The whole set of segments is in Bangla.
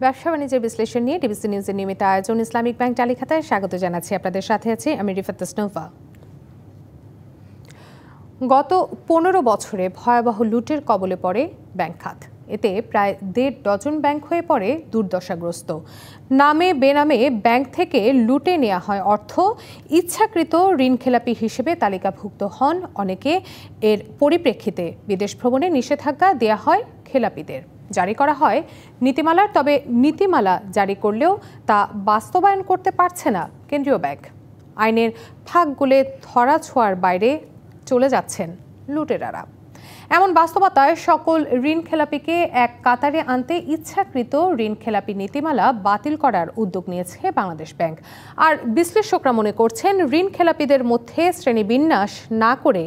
ব্যবসা বাণিজ্যের বিশ্লেষণ নিয়ে ডিবিসি নিউজের নিয়মিত আয়োজন ইসলামিক ব্যাংক টালিখাতায় স্বাগত জানাচ্ছি। আপনাদের সাথে আছি আমি রিফাত তাসনুভা। গত 15 বছরে ভয়াবহ লুটের কবলে পড়ে ব্যাংক খাত। এতে প্রায় 1.5 ডজন ব্যাংক হয়ে পড়ে দুর্দশাগ্রস্ত। নামে বেনামে ব্যাংক থেকে লুটে নেওয়া হয় অর্থ। ইচ্ছাকৃত ঋণখেলাপি হিসেবে তালিকাভুক্ত হন অনেকে। এর পরিপ্রেক্ষিতে বিদেশ ভ্রমণে নিষেধাজ্ঞা দেয়া হয় খেলাপিদের। জারি করা হয় নীতিমালার, তবে নীতিমালা জারি করলেও তা বাস্তবায়ন করতে পারছে না কেন্দ্রীয় ব্যাংক। আইনের ফাঁক গুলে ধরা ছোঁয়ার বাইরে চলে যাচ্ছেন লুটেরারা। এমন বাস্তবতায় সকল ঋণখেলাপিকে এক কাতারে আনতে ইচ্ছাকৃত ঋণখেলাপি নীতিমালা বাতিল করার উদ্যোগ নিয়েছে বাংলাদেশ ব্যাংক। আর বিশ্লেষকরা মনে করছেন ঋণখেলাপিদের মধ্যে শ্রেণীবিন্যাস না করে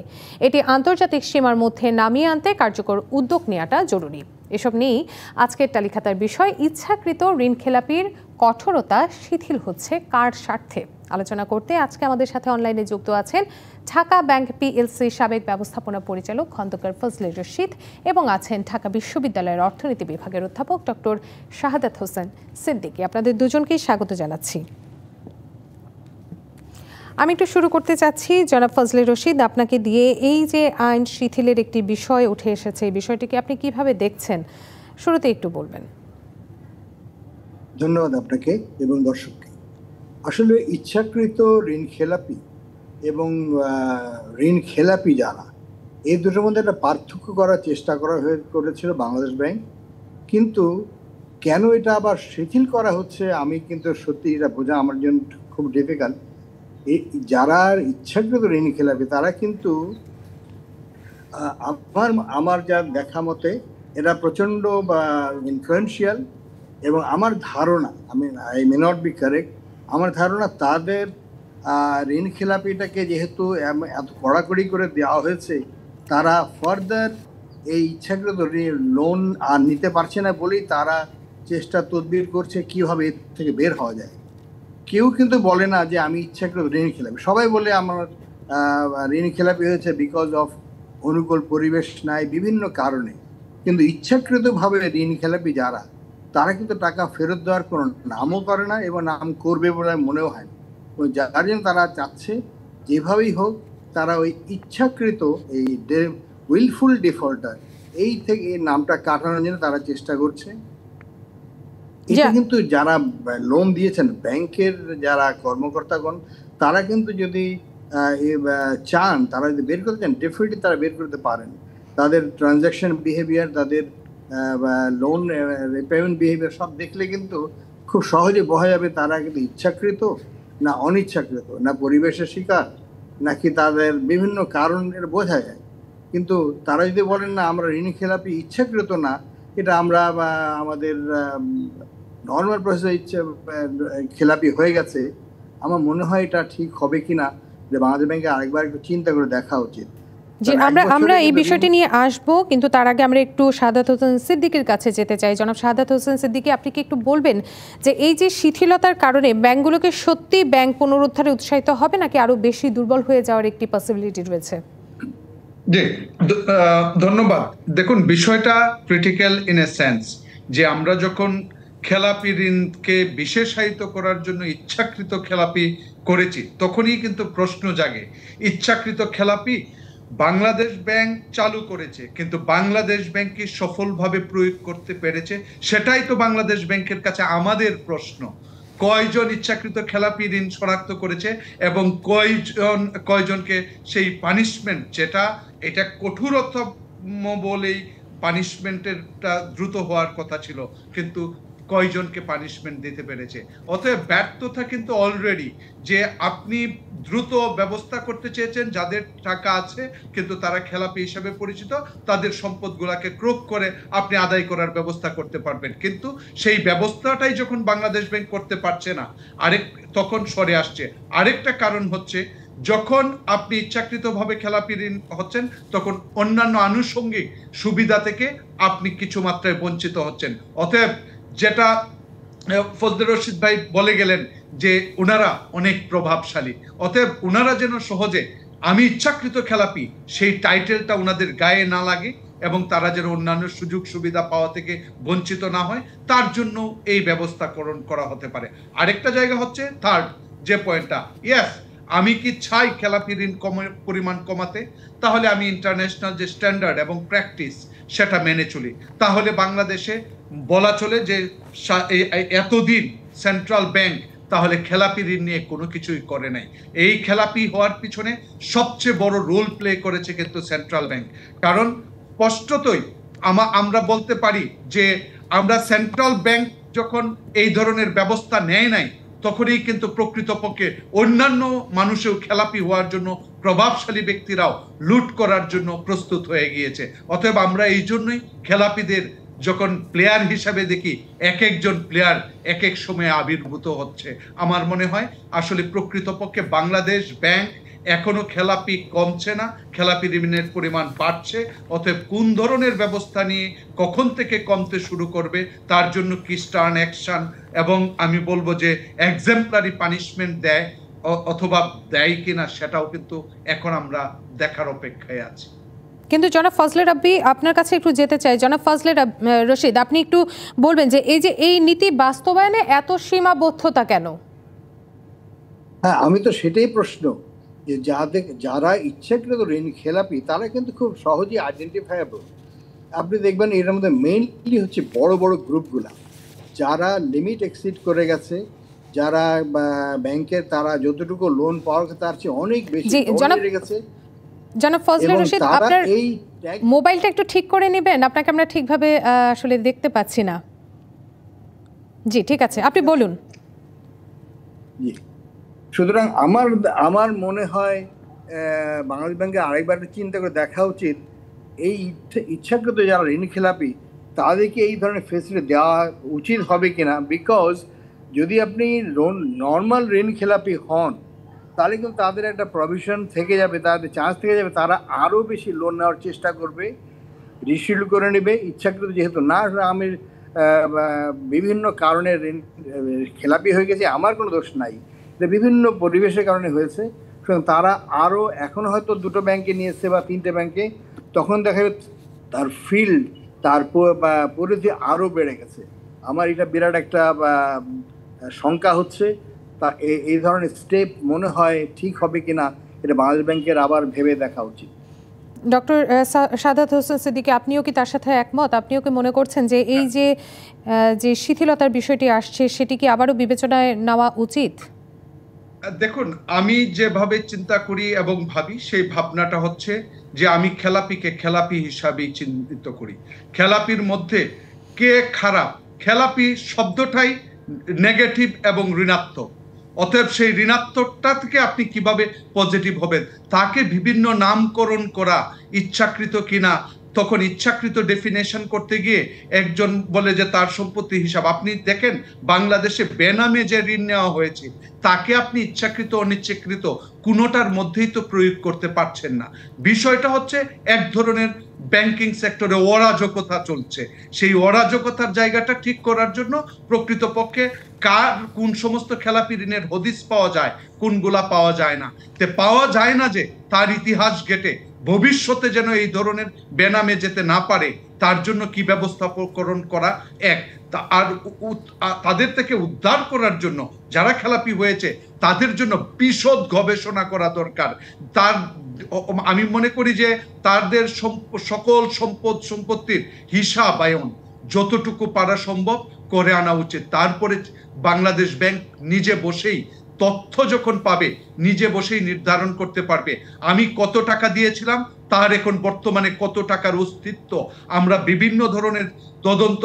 এটি আন্তর্জাতিক সীমার মধ্যে নামিয়ে আনতে কার্যকর উদ্যোগ নেওয়াটা জরুরি। এসব নিয়েই আজকের তালিখাতার বিষয়, ইচ্ছাকৃত ঋণখেলাপির কঠোরতা শিথিল হচ্ছে কার স্বার্থে। আলোচনা করতে আজকে আমাদের সাথে অনলাইনে যুক্ত আছেন ঢাকা ব্যাংক পিএলসি সাবেক ব্যবস্থাপনা পরিচালক খন্দকার ফজলে রশিদ এবং আছেন ঢাকা বিশ্ববিদ্যালয়ের অর্থনীতি বিভাগের অধ্যাপক ডক্টর শাহাদাত হোসেন সিদ্দিকী। আপনাদের দুজনকেই স্বাগত জানাচ্ছি। আমি একটু শুরু করতে চাচ্ছি জনাব ফজলে রশিদ, আপনাকে দিয়ে। এই যে আইন শিথিলের একটি বিষয় উঠে এসেছে, এই বিষয়টিকে আপনি কিভাবে দেখছেন, শুরুতে একটু বলবেন। ধন্যবাদ আপনাকে এবং দর্শককে। আসলে ইচ্ছাকৃত ঋণখেলাপি এবং ঋণ খেলাপি যারা, এই দুটোর মধ্যে একটা পার্থক্য করার চেষ্টা করেছিল বাংলাদেশ ব্যাংক। কিন্তু কেন এটা আবার শিথিল করা হচ্ছে, আমি কিন্তু সত্যি এটা বোঝা আমার জন্য খুব ডিফিকাল্ট। যারা ইচ্ছাকৃত ঋণ খেলাপি তারা কিন্তু আমার যা দেখা মতে এরা প্রচণ্ড বা ইনফ্লুয়েন্সিয়াল, এবং আমার ধারণা, I may not be correct, আমার ধারণা তাদের ঋণ খেলাপিটাকে যেহেতু এত কড়াকড়ি করে দেওয়া হয়েছে, তারা ফার্দার এই ইচ্ছাকৃত লোন আর নিতে পারছে না বলেই তারা চেষ্টা তদবির করছে কীভাবে এর থেকে বের হওয়া যায়। কেউ কিন্তু বলে না যে আমি ইচ্ছাকৃত ঋণ খেলাপি। সবাই বলে আমার ঋণ খেলাপি হয়েছে বিকজ অফ অনুকূল পরিবেশ নাই, বিভিন্ন কারণে। কিন্তু ইচ্ছাকৃতভাবে ঋণ খেলাপি যারা, তারা কিন্তু টাকা ফেরত দেওয়ার কোনো নামও করে না এবং নাম করবে বলে মনেও হয় না। যার জন্য তারা চাচ্ছে যেভাবেই হোক তারা ওই ইচ্ছাকৃত এই উইলফুল ডিফল্টার এই থেকে নামটা কাটানোর জন্য তারা চেষ্টা করছে। এটা কিন্তু যারা লোন দিয়েছেন ব্যাংকের যারা কর্মকর্তাগণ, তারা কিন্তু যদি চান, তারা যদি বের করতে চান, ডেফিনেটলি তারা বের করতে পারেন। তাদের ট্রানজ্যাকশন বিহেভিয়ার, তাদের লোন রিপেমেন্ট বিহেভিয়ার সব দেখলে কিন্তু খুব সহজে বোঝা যাবে তারা কিন্তু ইচ্ছাকৃত না অনিচ্ছাকৃত, না পরিবেশের শিকার, নাকি তাদের বিভিন্ন কারণের বোঝা যায়। কিন্তু তারা যদি বলেন না আমরা ঋণ খেলাপি ইচ্ছাকৃত না, এটা আমরা আমাদের নর্মাল প্রসেসে খেলাপি হয়ে গেছে, আমার মনে হয় এটা ঠিক হবে কিনা, যে বাংলাদেশ ব্যাংকে আরেকবার একটু চিন্তা করে দেখা উচিত। জি, আমরা এই বিষয়টি নিয়ে আসবো, কিন্তু তার আগে আমরা একটু শাহাদাত হোসেন সিদ্দিকীর কাছে যেতে চাই। জনাব শাহাদাত হোসেন সিদ্দিকী, আপনি কি একটু বলবেন যে এই যে শিথিলতার কারণে ব্যাংকগুলোকে সত্যি ব্যাংক পুনরুদ্ধারে উৎসাহিত হবে, নাকি আরো বেশি দুর্বল হয়ে যাওয়ার একটি পসিবিলিটি রয়েছে? জি, ধন্যবাদ। দেখুন, বিষয়টা ক্রিটিক্যাল ইন এ সেন্স যে আমরা যখন খেলাপি ঋণকে বিশেষায়িত করার জন্য ইচ্ছাকৃত খেলাপি করেছি, তখনই কিন্তু প্রশ্ন জাগে, ইচ্ছাকৃত খেলাপি বাংলাদেশ ব্যাংক চালু করেছে, কিন্তু বাংলাদেশ ব্যাংক কি সফলভাবে প্রয়োগ করতে পেরেছে? সেটাই তো বাংলাদেশ ব্যাংকের কাছে আমাদের প্রশ্ন। কয়জন ইচ্ছাকৃত খেলাপি ঋণ শনাক্ত করেছে এবং কয়জনকে সেই পানিশমেন্ট, যেটা এটা কঠোরতম বলেই পানিশমেন্টেরটা দ্রুত হওয়ার কথা ছিল, কিন্তু কয়জনকে পানিশমেন্ট দিতে পেরেছে? অতএব ব্যর্থতা কিন্তু অলরেডি, যে আপনি দ্রুত ব্যবস্থা করতে চেয়েছেন, যাদের টাকা আছে কিন্তু তারা খেলাপি হিসেবে পরিচিত, তাদের সম্পদগুলোকে ক্রোক করে আপনি আদায় করার ব্যবস্থা করতে পারবেন, কিন্তু সেই ব্যবস্থাটাই যখন বাংলাদেশ ব্যাংক করতে পারছে না, তখন সরে আসছে। আরেকটা কারণ হচ্ছে, যখন আপনি ইচ্ছাকৃতভাবে খেলাপি ঋণ হচ্ছেন, তখন অন্যান্য আনুষঙ্গিক সুবিধা থেকে আপনি কিছু মাত্রায় বঞ্চিত হচ্ছেন। অতএব যেটা ফজলে রশিদ ভাই বলে গেলেন যে ওনারা অনেক প্রভাবশালী, অতএব ওনারা যেন সহজে আমি ইচ্ছাকৃত খেলাপি সেই টাইটেলটা ওনাদের গায়ে না লাগে, এবং তারা যেন অন্যান্য সুযোগ সুবিধা পাওয়া থেকে বঞ্চিত না হয়, তার জন্য এই ব্যবস্থাকরণ করা হতে পারে। আরেকটা জায়গা হচ্ছে থার্ড যে পয়েন্টটা, ইয়েস আমি কি চাই খেলাপি ঋণ পরিমাণ কমাতে, তাহলে আমি ইন্টারন্যাশনাল যে স্ট্যান্ডার্ড এবং প্র্যাকটিস সেটা মেনে চলি। তাহলে বাংলাদেশে বলা চলে যে এতদিন সেন্ট্রাল ব্যাংক তাহলে খেলাপি ঋণ নিয়ে কোনো কিছুই করে নাই। এই খেলাপি হওয়ার পিছনে সবচেয়ে বড় রোল প্লে করেছে কিন্তু সেন্ট্রাল ব্যাংক। কারণ স্পষ্টতই আমরা বলতে পারি যে আমরা সেন্ট্রাল ব্যাংক যখন এই ধরনের ব্যবস্থা নেয় নাই, তখনই কিন্তু প্রকৃতপক্ষে অন্যান্য মানুষও খেলাপি হওয়ার জন্য, প্রভাবশালী ব্যক্তিরাও লুট করার জন্য প্রস্তুত হয়ে গিয়েছে। অতএব আমরা এই জন্যই খেলাপিদের যখন প্লেয়ার হিসাবে দেখি, এক একজন প্লেয়ার এক এক সময়ে আবির্ভূত হচ্ছে। আমার মনে হয় আসলে প্রকৃতপক্ষে বাংলাদেশ ব্যাংক এখনো খেলাপি কমছে না, খেলাপি ঋণের পরিমাণ বাড়ছে। অতএব কোন ধরনের ব্যবস্থা নিয়ে কখন থেকে কমতে শুরু করবে, তার জন্য কি স্টার্ন অ্যাকশন এবং আমি বলবো যে এক্সাম্পলারি পানিশমেন্ট দেয় অথবা দেয় কিনা, সেটাও কিন্তু এখন আমরা দেখার অপেক্ষায় আছি। কিন্তু জনাব ফজলে রাব্বি, আপনার কাছে একটু যেতে চাই। জনাব ফজলে রশিদ, আপনি একটু বলবেন যে এই নীতি বাস্তবায়নে এত সীমাবদ্ধতা কেন? হ্যাঁ, আমি তো সেটাই প্রশ্ন, যে যারা ইচ্ছাকৃত ঋণ খেলাপি তারা কিন্তু খুব সহজেই আইডেন্টিফায়াবল। আপনি দেখবেন এর মধ্যে মেইনলি হচ্ছে বড় বড় গ্রুপগুলা, যারা লিমিট এক্সিড করে গেছে, যারা ব্যাংকের তারা যতটুকু লোন পাওয়ার তার চেয়ে অনেক বেশি গেছে। জনাব ফজলে রশিদ, আপনার এই মোবাইলটা একটু ঠিক করে নেবেন, আপনাকে আমরা ঠিকভাবে আসলে দেখতে পাচ্ছি না। জি ঠিক আছে, আপনি বলুন। জি, সুতরাং আমার মনে হয় বাংলাদেশ ব্যাংকের আরেকবার চিন্তা করে দেখা উচিত, এই ইচ্ছাকৃত যারা ঋণ খেলাপি তাদেরকে এই ধরনের ফেসিলিটি দেওয়া উচিত হবে কিনা। বিকজ যদি আপনি নর্মাল ঋণ খেলাপি হন, তাহলে কিন্তু তাদের একটা প্রভিশন থেকে যাবে, তাদের চান্স থেকে যাবে, তারা আরও বেশি লোন নেওয়ার চেষ্টা করবে, রিশিল করে নেবে। ইচ্ছাকৃত যেহেতু না, আমি বিভিন্ন কারণে ঋণ খেলাপি হয়ে গেছে, আমার কোনো দোষ নাই, বিভিন্ন পরিবেশের কারণে হয়েছে। সুতরাং তারা আরও এখন হয়তো 2টো ব্যাংকে নিয়েছে বা 3টে ব্যাংকে, তখন দেখা যাবে তার ফিল্ড, তার পরিধি আরও বেড়ে গেছে। আমার এটা বিরাট একটা শঙ্কা হচ্ছে। তা এই ধরনের স্টেপ মনে হয় ঠিক হবে কিনা, এটা বাংলাদেশ ব্যাংকের আবার ভেবে দেখা উচিত। ডক্টর সাদাত হোসেন সিদ্দিকী, আপনিও কি তার সাথে একমত? আপনিও কি মনে করছেন যে এই যে শিথিলতার বিষয়টি আসছে, সেটি কি আবারও বিবেচনায় নেওয়া উচিত? দেখুন, আমি যেভাবে চিন্তা করি এবং ভাবি, সেই ভাবনাটা হচ্ছে যে আমি খেলাপিকে খেলাপি হিসাবেই চিহ্নিত করি। খেলাপির মধ্যে কে খারাপ, খেলাপি শব্দটাই নেগেটিভ এবং ঋণাত্মক। অতএব সেই ঋণাত্মকটা থেকে আপনি কিভাবে পজিটিভ হবেন, তাকে বিভিন্ন নামকরণ করা ইচ্ছাকৃত কিনা, তখন ইচ্ছাকৃত ডেফিনেশন করতে গিয়ে একজন বলে যে তার সম্পত্তি হিসাব। আপনি দেখেন বাংলাদেশে বেনামে যে ঋণ নেওয়া হয়েছে, তাকে আপনি ইচ্ছাকৃত অনিচ্ছাকৃত কোনোটার মধ্যেই তো প্রয়োগ করতে পারছেন না। বিষয়টা হচ্ছে এক ধরনের ব্যাংকিং সেক্টরে অরাজকতা চলছে। সেই অরাজকতার জায়গাটা ঠিক করার জন্য প্রকৃতপক্ষে কার কোন সমস্ত খেলাপি ঋণের হদিস পাওয়া যায়, কোনগুলা পাওয়া যায় না, পাওয়া যায় না, যে তার ইতিহাস ঘেটে ভবিষ্যতে যেন এই ধরনের বেনামে যেতে না পারে, তার জন্য কি ব্যবস্থাপকরণ করা এক। আর তাদের থেকে উদ্ধার করার জন্য যারা খেলাপি হয়েছে তাদের জন্য বিশদ গবেষণা করা দরকার। আমি মনে করি যে তাদের সকল সম্পত্তির হিসাবায়ন যতটুকু পারা সম্ভব করে আনা উচিত। তারপরে বাংলাদেশ ব্যাংক নিজে বসেই তথ্য যখন পাবে, নিজে বসেই নির্ধারণ করতে পারবে আমি কত টাকা দিয়েছিলাম, তার এখন বর্তমানে কত টাকার অস্তিত্ব। আমরা বিভিন্ন ধরনের তদন্ত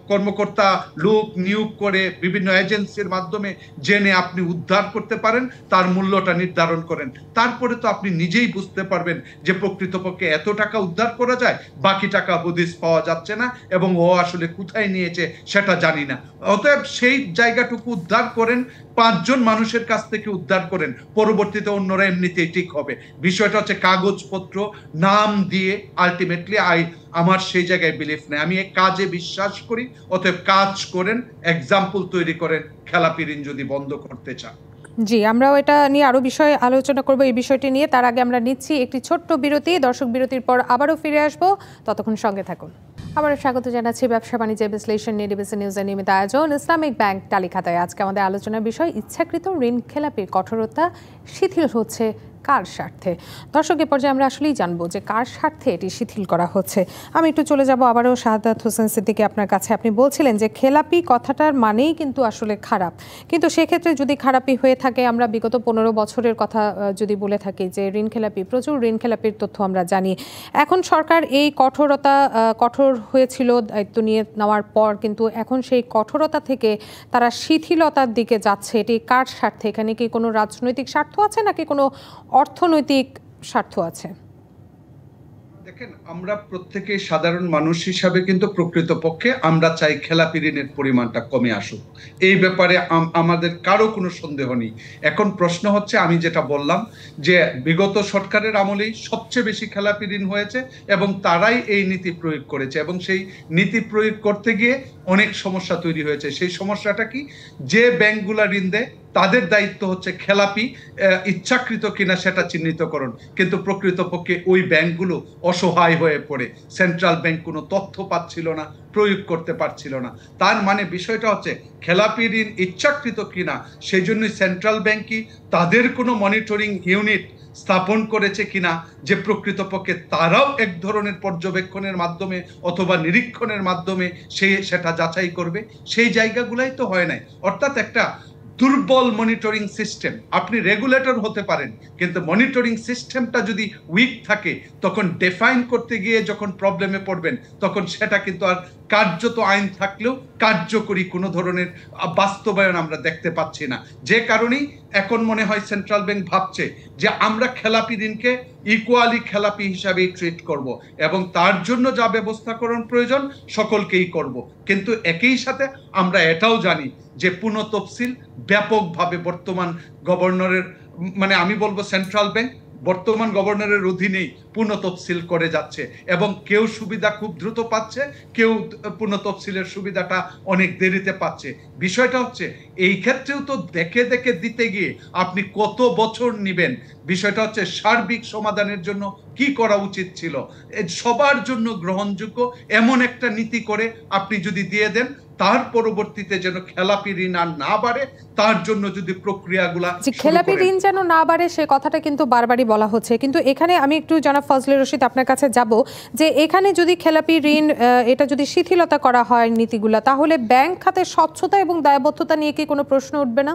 কর্মকর্তা লোক নিয়োগ করে বিভিন্ন এজেন্সির মাধ্যমে জেনে আপনি উদ্ধার করতে পারেন, তার মূল্যটা নির্ধারণ করেন। তারপরে তো আপনি নিজেই বুঝতে পারবেন যে প্রকৃতপক্ষে এত টাকা উদ্ধার করা যায়, বাকি টাকা হদিস পাওয়া যাচ্ছে না এবং ও আসলে কোথায় নিয়েছে সেটা জানি না। অতএব সেই জায়গাটুকু উদ্ধার করেন, 5 জন মানুষের কাছ থেকে উদ্ধার করেন, পরবর্তীতে অন্যরা এমনিতেই ঠিক হবে। বিষয়টা হচ্ছে কাগজপত্র নাম দিয়ে আলটিমেটলি আমার সেই জায়গায় বিলিফ নেই। আমি এই কাজে বিশ্বাস করি। অতএব কাজ করেন, এক্সাম্পল তৈরি করেন, খেলাপি ঋণ যদি বন্ধ করতে চান। জি, আমরাও এটা নিয়ে আরো বিষয়ে আলোচনা করব। এই বিষয়টি নিয়ে তার আগে আমরা নিচ্ছি একটি ছোট্ট বিরতি। দর্শক বিরতির পর আবারও ফিরে আসব, ততক্ষণ সঙ্গে থাকুন। আবারও স্বাগত জানাচ্ছি ব্যবসা বাণিজ্যের বিশ্লেষণ নিয়ে ডিবিসি নিউজের নিয়মিত আয়োজন ইসলামিক ব্যাংক তালিকাতায়। আজকে আমাদের আলোচনার বিষয় ইচ্ছাকৃত ঋণ খেলাপির কঠোরতা শিথিল হচ্ছে কার স্বার্থে। দর্শক, এ পর্যায়ে আমরা আসলেই জানবো যে কার স্বার্থে এটি শিথিল করা হচ্ছে। আমি একটু চলে যাব আবারও শাহাদাত হোসেন সিদ্দিকী আপনার কাছে। আপনি বলছিলেন যে খেলাপি কথাটার মানেই কিন্তু আসলে খারাপ, কিন্তু সেক্ষেত্রে যদি খারাপই হয়ে থাকে, আমরা বিগত 15 বছরের কথা যদি বলে থাকি যে ঋণ খেলাপি, প্রচুর ঋণ খেলাপির তথ্য আমরা জানি। এখন সরকার এই কঠোর হয়েছিল দায়িত্ব নিয়ে নেওয়ার পর, কিন্তু এখন সেই কঠোরতা থেকে তারা শিথিলতার দিকে যাচ্ছে। এটি কার স্বার্থে? এখানে কি কোনো রাজনৈতিক স্বার্থ আছে নাকি কোনো অর্থনৈতিক স্বার্থ আছে? দেখেন, আমরা প্রত্যেকে সাধারণ মানুষ হিসাবে কিন্তু প্রকৃতপক্ষে আমরা চাই খেলাপি ঋণের পরিমাণটা কমে আসুক। এই ব্যাপারে আমাদের কারো কোনো সন্দেহ নেই। এখন প্রশ্ন হচ্ছে, আমি যেটা বললাম যে বিগত সরকারের আমলেই সবচেয়ে বেশি খেলাপি ঋণ হয়েছে এবং তারাই এই নীতি প্রয়োগ করেছে, এবং সেই নীতি প্রয়োগ করতে গিয়ে অনেক সমস্যা তৈরি হয়েছে। সেই সমস্যাটা কি? যে ব্যাংকগুলা ঋণ দেয় তাদের দায়িত্ব হচ্ছে খেলাপি ইচ্ছাকৃত কিনা সেটা চিহ্নিতকরণ, কিন্তু প্রকৃতপক্ষে ওই ব্যাংকগুলো অসহায় হয়ে পড়ে। সেন্ট্রাল ব্যাংক কোনো তথ্য পাচ্ছিল না, প্রয়োগ করতে পারছিল না। তার মানে বিষয়টা হচ্ছে খেলাপি ঋণ ইচ্ছাকৃত কিনা, সেই জন্যই সেন্ট্রাল ব্যাংকই তাদের কোনো মনিটরিং ইউনিট স্থাপন করেছে কিনা, যে প্রকৃতপক্ষে তারাও এক ধরনের পর্যবেক্ষণের মাধ্যমে অথবা নিরীক্ষণের মাধ্যমে সেটা যাচাই করবে। সেই জায়গাগুলাই তো হয় নাই। অর্থাৎ একটা দুর্বল মনিটরিং সিস্টেম। আপনি রেগুলেটর হতে পারেন, কিন্তু মনিটরিং সিস্টেমটা যদি উইক থাকে, তখন ডিফাইন করতে গিয়ে যখন প্রবলেমে পড়বেন, তখন সেটা কিন্তু আর কার্যত আইন থাকলেও কার্যকরী কোনো ধরনের বাস্তবায়ন আমরা দেখতে পাচ্ছি না। যে কারণেই এখন মনে হয় সেন্ট্রাল ব্যাংক ভাবছে যে আমরা খেলাপি ঋণকে ইকুয়ালি খেলাপি হিসাবে ট্রিট করব, এবং তার জন্য যা ব্যবস্থাকরণ প্রয়োজন সকলকেই করব। কিন্তু একই সাথে আমরা এটাও জানি যে পুনঃ তফসিল ব্যাপকভাবে বর্তমান গভর্নরের, মানে আমি বলবো সেন্ট্রাল ব্যাংক বর্তমান গভর্নরের অধীনেই পুনঃ তফসিল করে যাচ্ছে, এবং কেউ সুবিধা খুব দ্রুত পাচ্ছে, কেউ পুনঃ তফসিলের সুবিধাটা অনেক দেরিতে পাচ্ছে। বিষয়টা হচ্ছে এই ক্ষেত্রেও তো দেখে দেখে দিতে গিয়ে আপনি কত বছর নেবেন। বিষয়টা হচ্ছে সার্বিক সমাধানের জন্য কি করা উচিত ছিল, সবার জন্য গ্রহণযোগ্য এমন একটা নীতি করে আপনি যদি দিয়ে দেন, তার পরবর্তীতে যেন খেলাপি ঋণ আর না বাড়ে, তার জন্য যদি প্রক্রিয়াগুলা খেলাপি ঋণ যেন না বাড়ে, সে কথাটা কিন্তু বারবারই বলা হচ্ছে। কিন্তু এখানে আমি একটু জনাব ফজলে রশিদ আপনার কাছে যাব, যে এখানে যদি খেলাপি ঋণ এটা যদি শিথিলতা করা হয় নীতিগুলা, তাহলে ব্যাংক খাতের স্বচ্ছতা এবং দায়বদ্ধতা নিয়ে কি কোনো প্রশ্ন উঠবে না?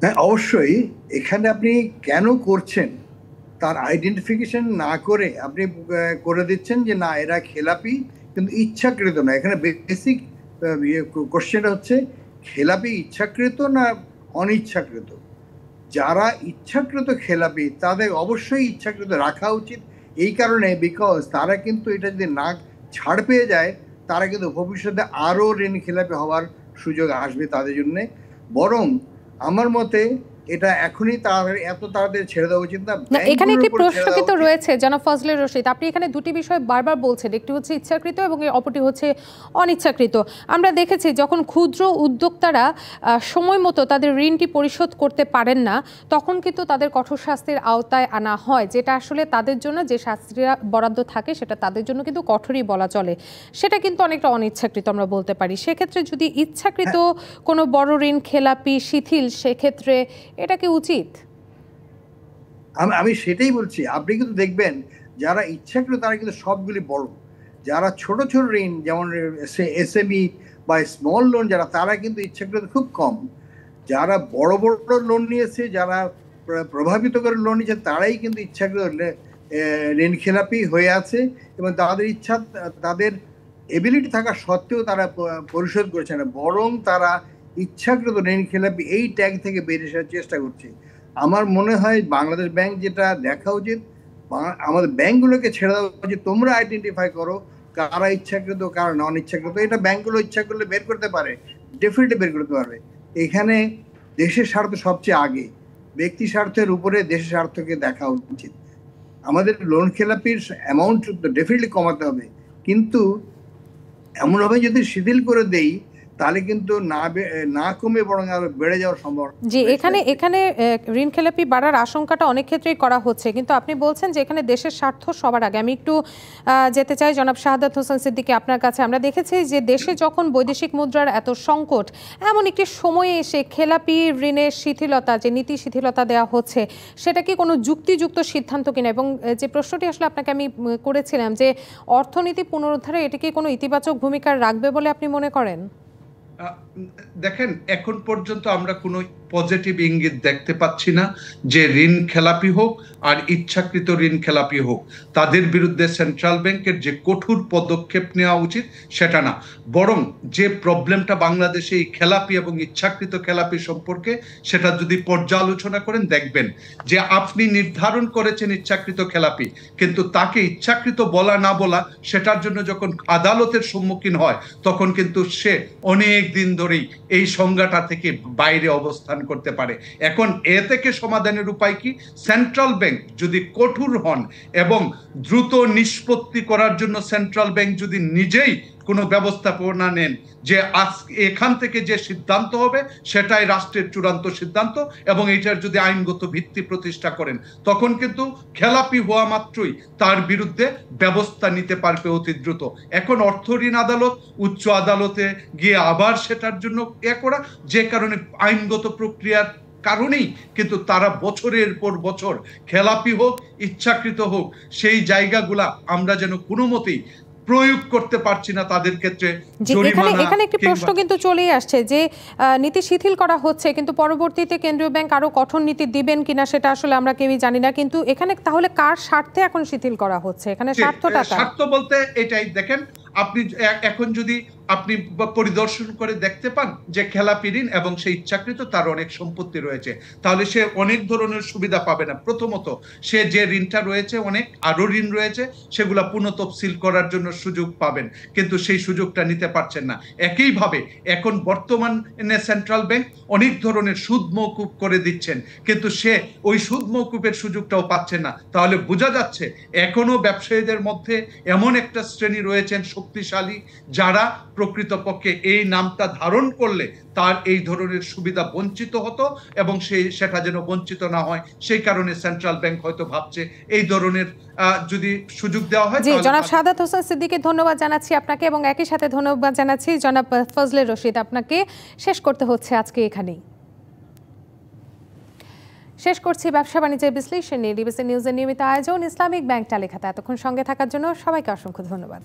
হ্যাঁ, অবশ্যই। এখানে আপনি কেন করছেন তার আইডেন্টিফিকেশন না করে আপনি করে দিচ্ছেন যে না এরা খেলাপি, কিন্তু ইচ্ছাকৃত না। এখানে বেসিক কোশ্চেনটা হচ্ছে খেলাপি ইচ্ছাকৃত না অনিচ্ছাকৃত। যারা ইচ্ছাকৃত খেলাপি তাদের অবশ্যই ইচ্ছাকৃত রাখা উচিত, এই কারণে বিকজ তারা কিন্তু এটা যদি না ছাড় পেয়ে যায়, তারা কিন্তু ভবিষ্যতে আরও ঋণ খেলাপি হওয়ার সুযোগ আসবে তাদের জন্যে। বরং আমার মতে এটা এখনই এত তাড়াতাড়ি ছেড়ে দেওয়া উচিত না। এখানে একটি প্রশ্ন কিন্তু রয়েছে জনাব ফজলে রশিদ, আপনি এখানে দুটি বিষয় বারবার বলছেন, একটি হচ্ছে ইচ্ছাকৃত এবং অপরটি হচ্ছে অনিচ্ছাকৃত। আমরা দেখেছি যখন ক্ষুদ্র উদ্যোক্তারা সময় মতো তাদের ঋণটি পরিশোধ করতে পারেন না, তখন কিন্তু তাদের কঠোর শাস্তির আওতায় আনা হয়, যেটা আসলে তাদের জন্য যে শাস্তির বরাদ্দ থাকে সেটা তাদের জন্য কিন্তু কঠোরই বলা চলে। সেটা কিন্তু অনেকটা অনিচ্ছাকৃত আমরা বলতে পারি। সেক্ষেত্রে যদি ইচ্ছাকৃত কোনো বড় ঋণ খেলাপি শিথিল, সেক্ষেত্রে এটা কি উচিত? আমি সেটাই বলছি। আপনি কিন্তু দেখবেন যারা ইচ্ছাকৃত তারা কিন্তু সবগুলি বড়, যারা ছোট ছোট ঋণ যেমন এসএমই বা স্মল লোন যারা, তারা কিন্তু ইচ্ছাকৃত খুব কম। যারা বড় বড় লোন নিয়েছে, যারা প্রভাবিত করে লোন নিয়েছে, তারাই কিন্তু ইচ্ছাকৃত ঋণ খেলাপি হয়ে আছে, এবং তাদের ইচ্ছা, তাদের এবিলিটি থাকা সত্ত্বেও তারা পরিশোধ করছে না, বরং তারা ইচ্ছাকৃত ঋণ খেলাপি এই ট্যাগ থেকে বেরিয়ে আসার চেষ্টা করছে। আমার মনে হয় বাংলাদেশ ব্যাংক যেটা দেখা উচিত, আমাদের ব্যাংকগুলোকে ছেড়ে দেওয়া উচিত, তোমরা আইডেন্টিফাই করো কারা ইচ্ছাকৃত কারা নন ইচ্ছাকৃত। এটা ব্যাংকগুলো ইচ্ছা করলে বের করতে পারে, ডেফিনেটলি বের করতে পারবে। এখানে দেশের স্বার্থ সবচেয়ে আগে, ব্যক্তি স্বার্থের উপরে দেশের স্বার্থকে দেখা উচিত। আমাদের লোন খেলাপির অ্যামাউন্ট ডেফিনেটলি কমাতে হবে, কিন্তু এমনভাবে যদি শিথিল করে দেই তাহলে কিন্তু না কমে বরং আরো বেড়ে যাওয়ার সম্ভাবনা। জি, এখানে ঋণ খেলাপি বাড়ার আশঙ্কাটা অনেক ক্ষেত্রেই করা হচ্ছে, কিন্তু আপনি বলছেন যে এখানে দেশের স্বার্থ সবার আগে। আমি একটু যেতে চাই জনাব শাহাদাত হোসেন সিদ্দিকী আপনার কাছে। আমরা দেখেছি যে দেশে যখন বৈদেশিক মুদ্রার এত সংকট, এমন একটি সময়ে এসে খেলাপি ঋণের শিথিলতা, যে নীতি শিথিলতা দেওয়া হচ্ছে, সেটা কি কোনো যুক্তিযুক্ত সিদ্ধান্ত কিনা? এবং যে প্রশ্নটি আসলে আপনাকে আমি করেছিলাম যে অর্থনীতি পুনরুদ্ধারে এটি কি কোনো ইতিবাচক ভূমিকা রাখবে বলে আপনি মনে করেন? দেখেন, এখন পর্যন্ত আমরা কোনো পজিটিভ ইঙ্গিত দেখতে পাচ্ছি না যে ঋণ খেলাপি হোক আর ইচ্ছাকৃত ঋণ খেলাপি হোক তাদের বিরুদ্ধে সেন্ট্রাল ব্যাংকের যে কঠোর পদক্ষেপ নেওয়া উচিত সেটা না, বরং যে প্রবলেমটা বাংলাদেশে এই খেলাপি এবং ইচ্ছাকৃত খেলাপি সম্পর্কে, সেটা যদি পর্যালোচনা করেন দেখবেন যে আপনি নির্ধারণ করেছেন ইচ্ছাকৃত খেলাপি, কিন্তু তাকে ইচ্ছাকৃত বলা না বলা সেটার জন্য যখন আদালতের সম্মুখীন হয় তখন কিন্তু সে অনেক দিন ধরেই এই সংজ্ঞাটা থেকে বাইরে অবস্থান করতে পারে। এখন এ থেকে সমাধানের উপায় কি? সেন্ট্রাল ব্যাংক যদি কঠোর হন এবং দ্রুত নিষ্পত্তি করার জন্য সেন্ট্রাল ব্যাংক যদি নিজেই কোনো ব্যবস্থাপনা নেন যে আজ এখান থেকে যে সিদ্ধান্ত হবে সেটাই রাষ্ট্রের চূড়ান্ত সিদ্ধান্ত, এবং এটার যদি আইনগত ভিত্তি প্রতিষ্ঠা করেন, তখন কিন্তু খেলাপি হওয়া মাত্রই তার বিরুদ্ধে ব্যবস্থা নিতে পারবে অতি দ্রুত। এখন অর্থ ঋণ আদালত উচ্চ আদালতে গিয়ে আবার সেটার জন্য করা, যে কারণে আইনগত প্রক্রিয়ার কারণেই কিন্তু তারা বছরের পর বছর খেলাপি হোক ইচ্ছাকৃত হোক সেই জায়গাগুলা আমরা যেন কোনো মতেই প্রয়োগ করতে পারছি না তাদের ক্ষেত্রে। এখানে একটি প্রশ্ন কিন্তু চলেই আসছে যে নীতি শিথিল করা হচ্ছে, কিন্তু পরবর্তীতে কেন্দ্রীয় ব্যাংক আরো কঠোর নীতি দিবেন কিনা সেটা আসলে আমরা কেউই জানি না। কিন্তু এখানে তাহলে কার স্বার্থে এখন শিথিল করা হচ্ছে? এখানে স্বার্থ বলতে এটাই দেখেন, আপনি এখন যদি আপনি পরিদর্শন করে দেখতে পান যে খেলাপি ঋণ এবং সে ইচ্ছাকৃত তার অনেক সম্পত্তি রয়েছে, তাহলে সে অনেক ধরনের সুবিধা পাবে না। প্রথমত, সে যে ঋণটা রয়েছে অনেক আরো ঋণ রয়েছে সেগুলা পুনঃতফসিল করার জন্য সুযোগ পাবেন, কিন্তু সেই সুযোগটা নিতে পারছেন না। একইভাবে এখন বর্তমানে সেন্ট্রাল ব্যাংক অনেক ধরনের সুদ মওকুফ করে দিচ্ছেন, কিন্তু সে ওই সুদ মওকুফের সুযোগটাও পাচ্ছেন না। তাহলে বোঝা যাচ্ছে এখনো ব্যবসায়ীদের মধ্যে এমন একটা শ্রেণী রয়েছেন শক্তিশালী, যারা প্রকৃতপক্ষে এই নামটা ধারণ করলে তার এই ধরনের সুবিধা বঞ্চিত হতো, এবং সেটা যেন বঞ্চিত না হয় সেই কারণে সেন্ট্রাল ব্যাংক হয়তো ভাবছে এই ধরনের যদি সুযোগ দেওয়া হয়। জনাব শাহাদাত হোসেন সিদ্দিকী, ধন্যবাদ জানাচ্ছি আপনাকে, এবং একই সাথে ধন্যবাদ জানাচ্ছি জনাব ফজলে রশিদ। আপনাকে শেষ করতে হচ্ছে আজকে এখানেই। শেষ করছি ব্যবসা বাণিজ্যের বিশ্লেষণ নিয়ে ডিবিসি নিউজের নিয়মিত আয়োজন ইসলামিক ব্যাংকটা লেখাতে। এতক্ষণ সঙ্গে থাকার জন্য সবাইকে অসংখ্য ধন্যবাদ।